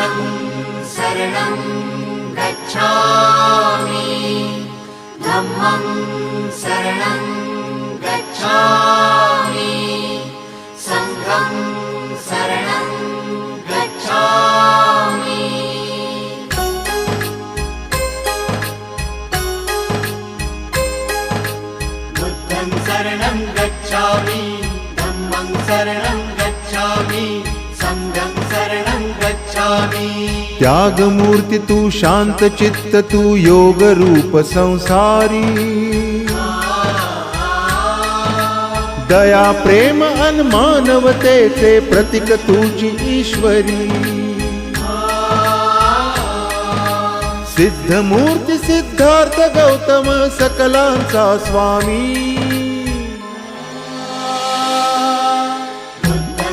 बुद्धं शरणं गच्छामि धम्मं शरणं गच्छामि संघं शरणं गच्छामि बुद्धं शरणं गच्छामि धम्मं शरणं गच्छामि संघं शरणं गच्छामि। त्यागमूर्ती तू शांत चित्त तू योग रूप संसारी दया प्रेम अन मानवतेचे प्रतीक तुझी ईश्वरी सिद्धमूर्ती सिद्धार्थ गौतम सकलांचा स्वामी